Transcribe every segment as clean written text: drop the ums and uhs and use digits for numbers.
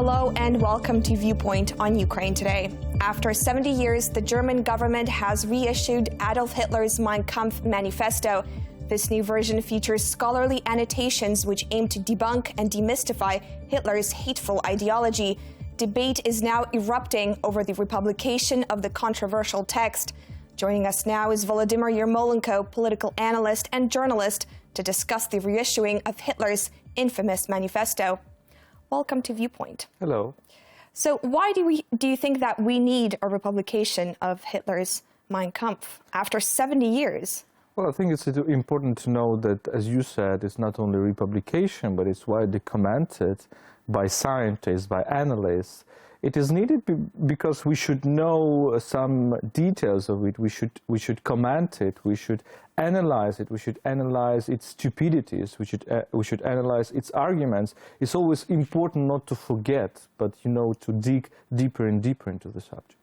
Hello and welcome to Viewpoint on Ukraine today. After 70 years, the German government has reissued Adolf Hitler's Mein Kampf manifesto. This new version features scholarly annotations which aim to debunk and demystify Hitler's hateful ideology. Debate is now erupting over the republication of the controversial text. Joining us now is Volodymyr Yermolenko, political analyst and journalist, to discuss the reissuing of Hitler's infamous manifesto. Welcome to Viewpoint. Hello. So why do you think that we need a republication of Hitler's Mein Kampf after 70 years? Well, I think it's important to know that, as you said, it's not only republication, but it's widely commented by scientists, by analysts. It is needed because we should know some details of it. We should comment it. We should analyze it. We should analyze its stupidities. We should analyze its arguments. It's always important not to forget, but to dig deeper and deeper into the subject.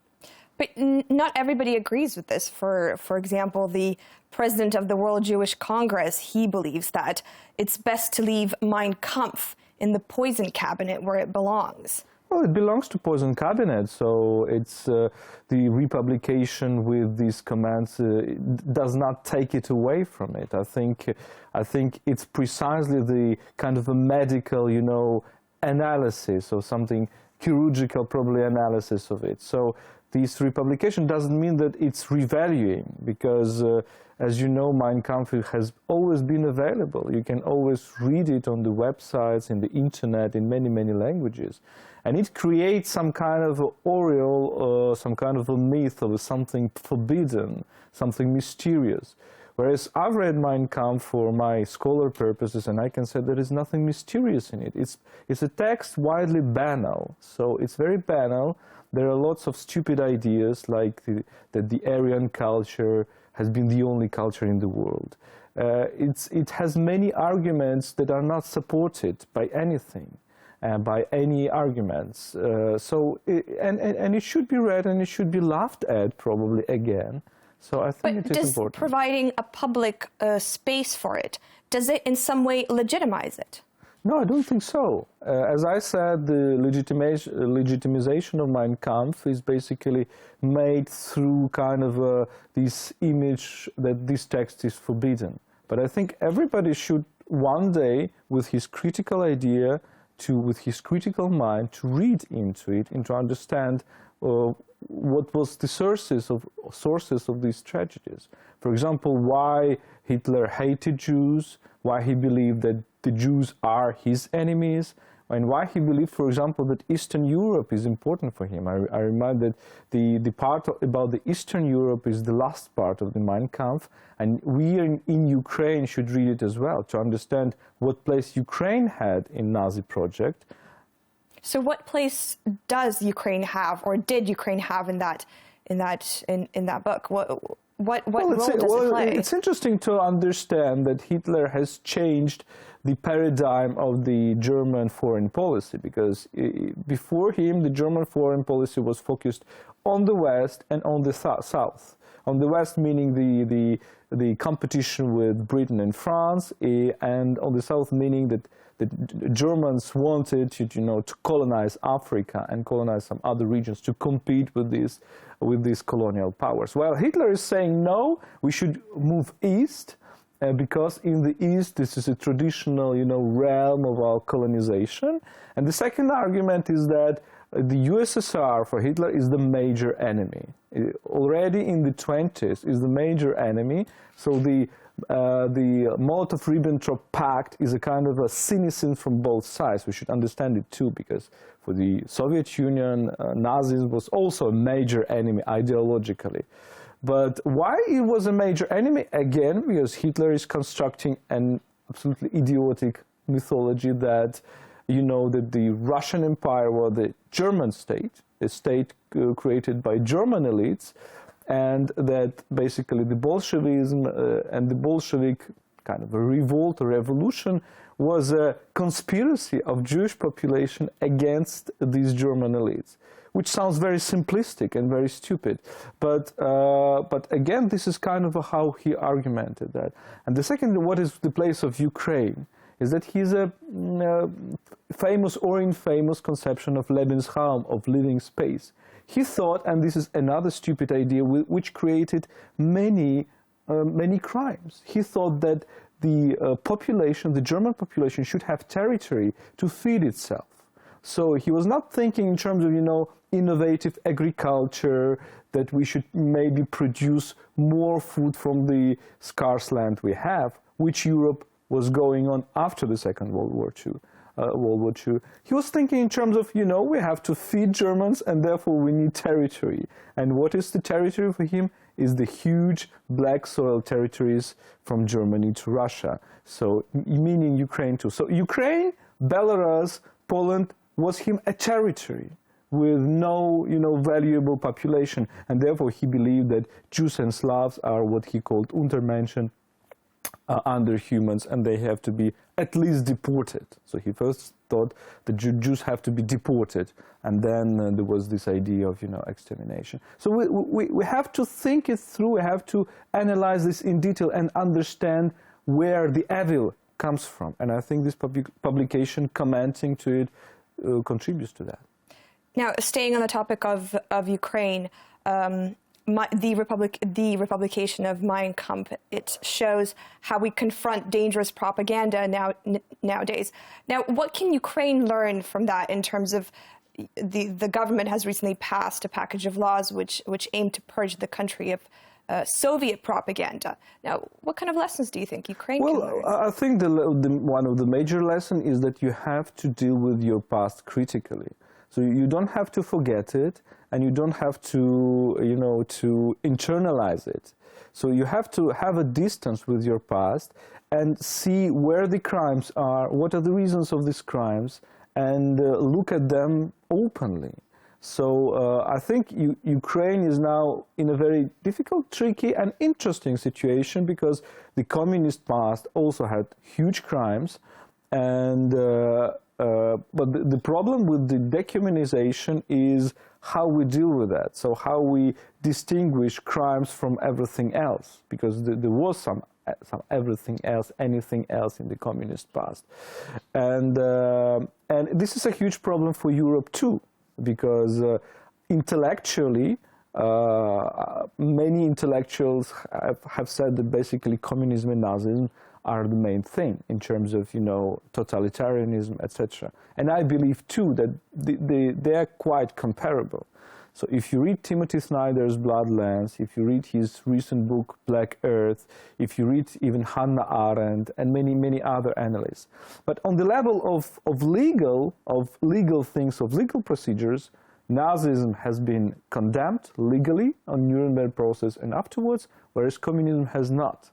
But not everybody agrees with this. For example, the president of the World Jewish Congress, he believes that it's best to leave Mein Kampf in the poison cabinet where it belongs. Well, it belongs to poison cabinet, so it's the republication with these commands does not take it away from it. I think it's precisely the kind of a medical, analysis or something chirurgical, probably analysis of it. So this republication doesn't mean that it's revaluing, because as you know, Mein Kampf has always been available. You can always read it on the websites, in the internet, in many, many languages. And it creates some kind of aureole, some kind of a myth of something forbidden, something mysterious. Whereas I've read Mein Kampf for my scholar purposes, and I can say there is nothing mysterious in it. It's a text widely banal, so it's very banal. There are lots of stupid ideas, like that the Aryan culture has been the only culture in the world. It has many arguments that are not supported by anything. By any arguments. And it should be read and it should be laughed at probably again. So I think it is important. But providing a public space for it, does it in some way legitimize it? No, I don't think so. As I said, the legitimization of Mein Kampf is basically made through kind of this image that this text is forbidden. But I think everybody should one day, with his critical idea, with his critical mind, to read into it and to understand what was the sources of these tragedies. For example, why Hitler hated Jews, why he believed that the Jews are his enemies, and why he believed, for example, that Eastern Europe is important for him. I remind that the part about the Eastern Europe is the last part of the Mein Kampf, and we in Ukraine should read it as well to understand what place Ukraine had in Nazi project. So what place does Ukraine have, or did Ukraine have in that book? What role does it play? It's interesting to understand that Hitler has changed the paradigm of the German foreign policy, because before him, the German foreign policy was focused on the West and on the South. On the West, meaning the competition with Britain and France, and on the South, meaning that the Germans wanted to colonize Africa and colonize some other regions to compete with these colonial powers. Well, Hitler is saying no, we should move east, because in the East this is a traditional realm of our colonization. And the second argument is that the USSR for Hitler is the major enemy. Already in the 20s is the major enemy. So the Molotov-Ribbentrop Pact is a kind of a cynicism from both sides. We should understand it too, because for the Soviet Union, Nazism was also a major enemy ideologically. But why it was a major enemy? Again, because Hitler is constructing an absolutely idiotic mythology that, that the Russian Empire was the German state, a state created by German elites, and that basically the Bolshevism and the Bolshevik kind of a revolt or revolution was a conspiracy of Jewish population against these German elites, which sounds very simplistic and very stupid. But again, this is kind of how he argumented that. And the second, what is the place of Ukraine? is that he's a famous or infamous conception of Lebensraum, of living space. He thought, and this is another stupid idea which created many crimes. He thought that the population, the German population, should have territory to feed itself. So he was not thinking in terms of, innovative agriculture, that we should maybe produce more food from the scarce land we have, which Europe was going on after the Second World War II. He was thinking in terms of, we have to feed Germans and therefore we need territory. And what is the territory for him? Is the huge black soil territories from Germany to Russia. So, meaning Ukraine too. So Ukraine, Belarus, Poland was him a territory with no, valuable population. And therefore he believed that Jews and Slavs are what he called Untermenschen, underhumans, and they have to be at least deported. So he first thought the Jews have to be deported, and then there was this idea of, extermination. So we have to think it through, we have to analyze this in detail and understand where the evil comes from. And I think this publication commenting to it contributes to that. Now, staying on the topic of Ukraine, the republication of Mein Kampf, it shows how we confront dangerous propaganda nowadays. Now, what can Ukraine learn from that in terms of the government has recently passed a package of laws which aim to purge the country of Soviet propaganda. Now, what kind of lessons do you think Ukraine can learn? Well, I think one of the major lessons is that you have to deal with your past critically. So you don't have to forget it, and you don't have to, to internalize it. So you have to have a distance with your past and see where the crimes are, what are the reasons of these crimes, and look at them openly. So I think Ukraine is now in a very difficult, tricky, and interesting situation because the communist past also had huge crimes, and but the problem with the decommunization is how we deal with that. So how we distinguish crimes from everything else, because there was some everything else, anything else in the communist past, and this is a huge problem for Europe too, because intellectually, many intellectuals have said that basically communism and Nazism are the main thing in terms of, totalitarianism, etc. And I believe, too, that they are quite comparable. So if you read Timothy Snyder's Bloodlands, if you read his recent book, Black Earth, if you read even Hannah Arendt and many, many other analysts. But on the level of legal things, of legal procedures, Nazism has been condemned legally on Nuremberg process and afterwards, whereas communism has not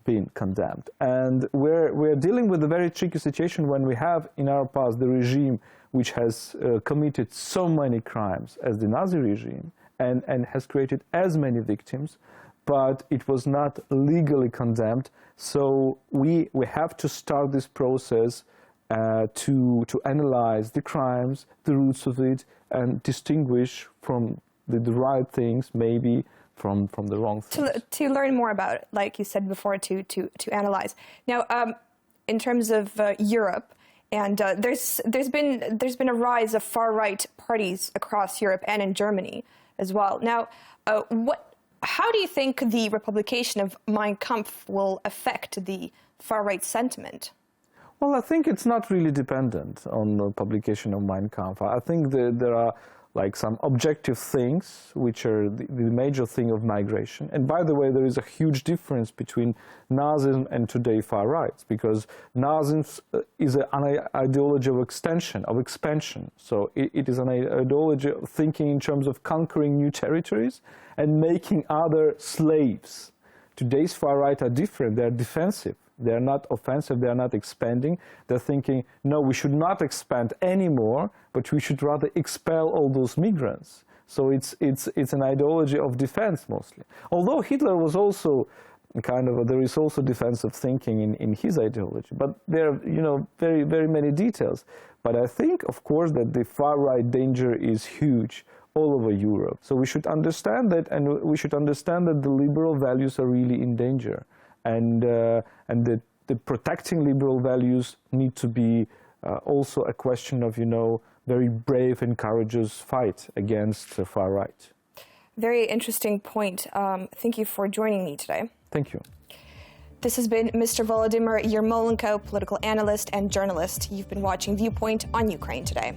been condemned. And we're dealing with a very tricky situation when we have in our past the regime which has committed so many crimes as the Nazi regime and has created as many victims, but it was not legally condemned. So we have to start this process to analyze the crimes, the roots of it, and distinguish from the right things, maybe from the wrong things. To learn more about it, like you said before, to analyze. Now, in terms of Europe, and there's been a rise of far-right parties across Europe and in Germany as well. Now, how do you think the republication of Mein Kampf will affect the far-right sentiment? Well, I think it's not really dependent on the publication of Mein Kampf. I think there are like some objective things, which are the major thing of migration. And by the way, there is a huge difference between Nazism and today far rights, because Nazism is an ideology of expansion. So it is an ideology of thinking in terms of conquering new territories and making other slaves. Today's far right are different. They're defensive. They're not offensive, they're not expanding. They're thinking, no, we should not expand anymore, but we should rather expel all those migrants. So it's an ideology of defense mostly. Although Hitler was also there is also defensive thinking in his ideology, but there are, very, very many details. But I think, of course, that the far-right danger is huge all over Europe. So we should understand that, and we should understand that the liberal values are really in danger. And that the protecting liberal values need to be also a question of, very brave and courageous fight against the far right. Very interesting point. Thank you for joining me today. Thank you. This has been Mr. Volodymyr Yermolenko, political analyst and journalist. You've been watching Viewpoint on Ukraine Today.